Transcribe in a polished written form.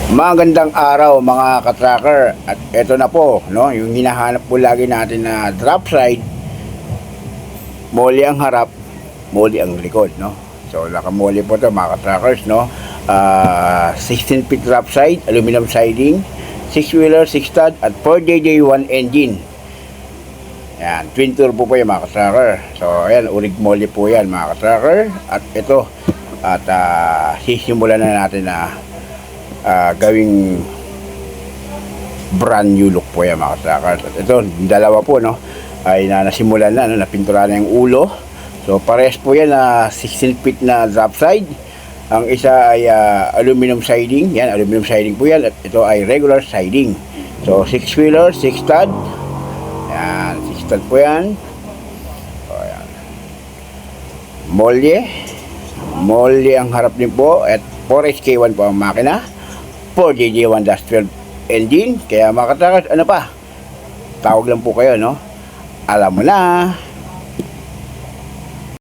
Magandang araw mga ka-tracker, at eto na po, no, yung hinahanap po lagi natin na drop side, molly ang harap, molly ang likod, no. So nakamolly po to mga ka-trackers, no. 16 feet drop side, aluminum siding, 6-wheeler, 6 stud at 4JJ1 engine. Yan, twin turbo po yan mga ka-tracker. So ayan, urig molly po yan mga ka-tracker. At ito, at sisimulan na natin na gawing brand new look po yan mga ka-trackers. At ito, dalawa po, no, ay nasimulan na, no, napintura na yung ulo. So pares po yan na 16 feet na drop side. Ang isa ay aluminum siding. Yan, aluminum siding po yan. At ito ay regular siding. So 6-wheeler, 6 stud. Yan, 6 stud po yan. So yan, molly ang harap din po. At 4SK1 po ang makina, 4JJ1-12 engine. Kaya mga ka-trackers, ano pa? Tawag lang po kayo, no? Alam mo na.